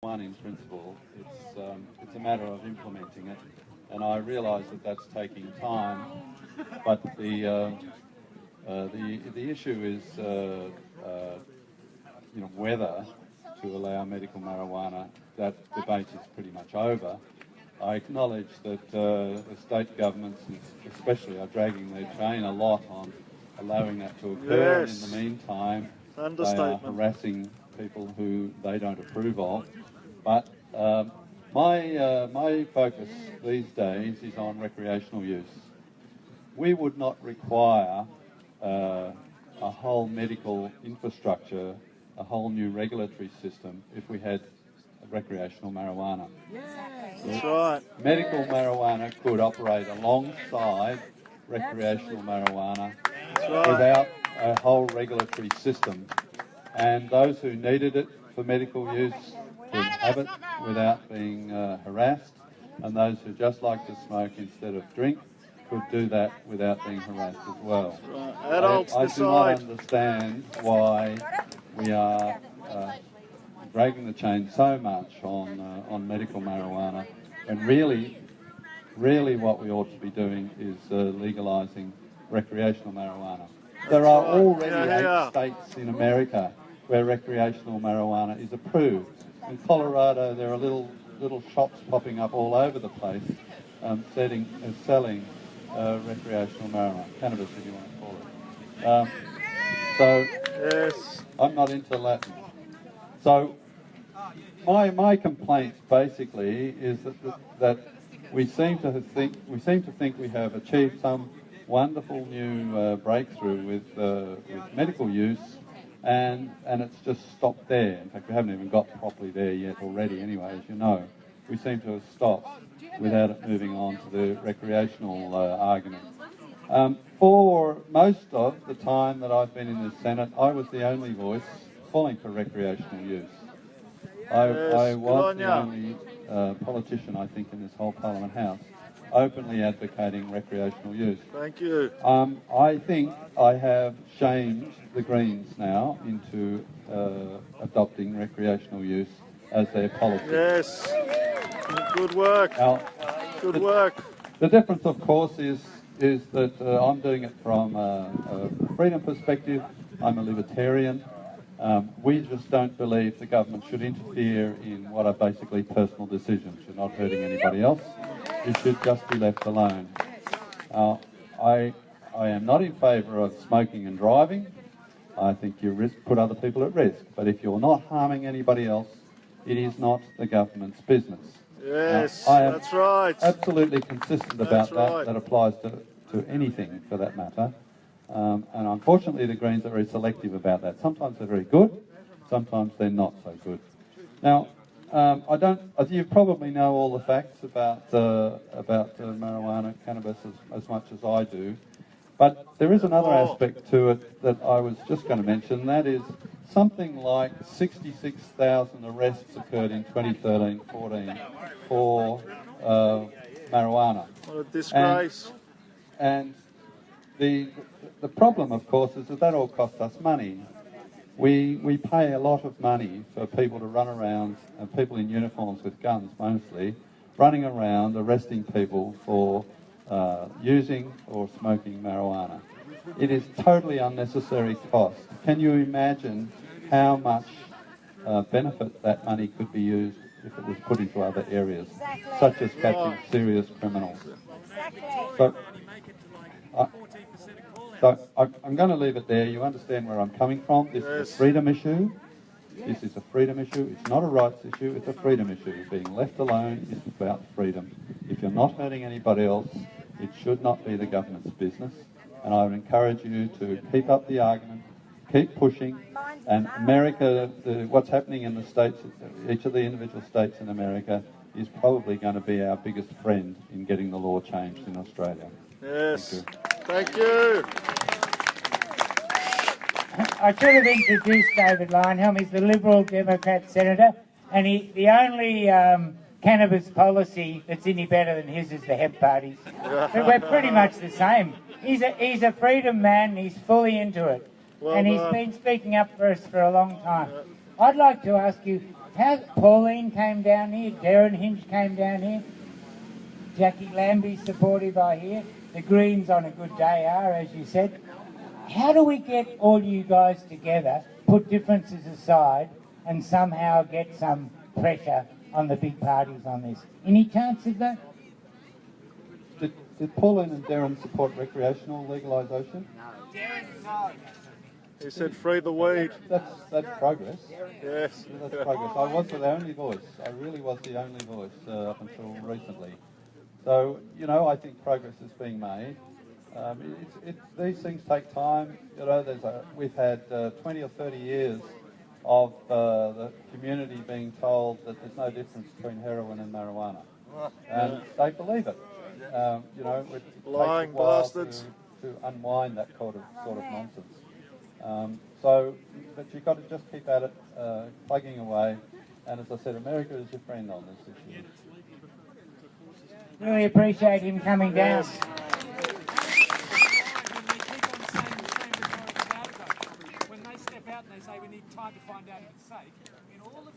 one in principle. It's a matter of implementing it, and I realise that that's taking time. But the issue is, whether to allow medical marijuana. That debate is pretty much over. I acknowledge that the state governments, especially, are dragging their chain a lot on allowing that to occur. Yes. In the meantime, they are harassing people who they don't approve of. But my focus these days is on recreational use. We would not require a whole medical infrastructure, a whole new regulatory system if we had recreational marijuana. That's right. Medical marijuana could operate alongside recreational marijuana without a whole regulatory system. And those who needed it for medical use could have it without being harassed. And those who just like to smoke instead of drink could do that without being harassed as well. I do not understand why we are dragging the chain so much on medical marijuana, and really what we ought to be doing is legalising recreational marijuana. There are already 8 states in America where recreational marijuana is approved. In Colorado, there are little shops popping up all over the place selling recreational marijuana, cannabis if you want to call it. Yes. I'm not into Latin. So my complaint basically is that we seem to think we have achieved some wonderful new breakthrough with medical use, and it's just stopped there. In fact, we haven't even got properly there yet already anyway, as you know. We seem to have stopped without it moving on to the recreational argument. For most of the time that I've been in the Senate, I was the only voice calling for recreational use. I was the only politician, I think, in this whole Parliament House openly advocating recreational use. Thank you. I think I have shamed the Greens now into adopting recreational use as their policy. Yes. Good work. Now, Good work. The difference, of course, is that I'm doing it from a freedom perspective. I'm a Libertarian. We just don't believe the government should interfere in what are basically personal decisions. You're not hurting anybody else. You should just be left alone. I am not in favour of smoking and driving. I think you put other people at risk. But if you're not harming anybody else, it is not the government's business. Yes, that's right. Absolutely consistent about that. That applies to anything for that matter. And unfortunately, the Greens are very selective about that. Sometimes they're very good, sometimes they're not so good. Now, you probably know all the facts about marijuana, cannabis as much as I do. But there is another aspect to it that I was just going to mention. That is something like 66,000 arrests occurred in 2013-14 for marijuana. What a disgrace. And the problem, of course, is that all costs us money. We pay a lot of money for people to run around, people in uniforms with guns mostly, running around arresting people for using or smoking marijuana. It is totally unnecessary cost. Can you imagine how much benefit that money could be used if it was put into other areas, such as catching serious criminals? So I'm going to leave it there. You understand where I'm coming from. This is a freedom issue. This is a freedom issue. It's not a rights issue. It's a freedom issue. Being left alone is about freedom. If you're not hurting anybody else, it should not be the government's business. And I would encourage you to keep up the argument, keep pushing. And America, what's happening in the states, each of the individual states in America, is probably going to be our biggest friend in getting the law changed in Australia. Yes. Thank you. I should have introduced David Lionhelm. He's the Liberal Democrat Senator, and the only cannabis policy that's any better than his is the hemp parties. But we're pretty much the same. He's a freedom man. He's fully into it, and he's been speaking up for us for a long time. I'd like to ask you, Pauline came down here, Darren Hinch came down here, Jackie Lambie's supportive, I hear. The Greens on a good day are, as you said. How do we get all you guys together, put differences aside, and somehow get some pressure on the big parties on this? Any chance of that? Did Pauline and Darren support recreational legalisation? He said free the weed. That's progress. Yes. That's progress. I was the only voice. I really was the only voice up until recently. So, you know, I think progress is being made. These things take time. You know, we've had 20 or 30 years of the community being told that there's no difference between heroin and marijuana, and they believe it. You know, it takes a Lying while bastards. to unwind that sort of nonsense. But you've got to just keep at it, plugging away. And as I said, America is your friend on this issue. Really appreciate him coming down. Yes. When they step out and they say we need time to find out if it's safe, in all of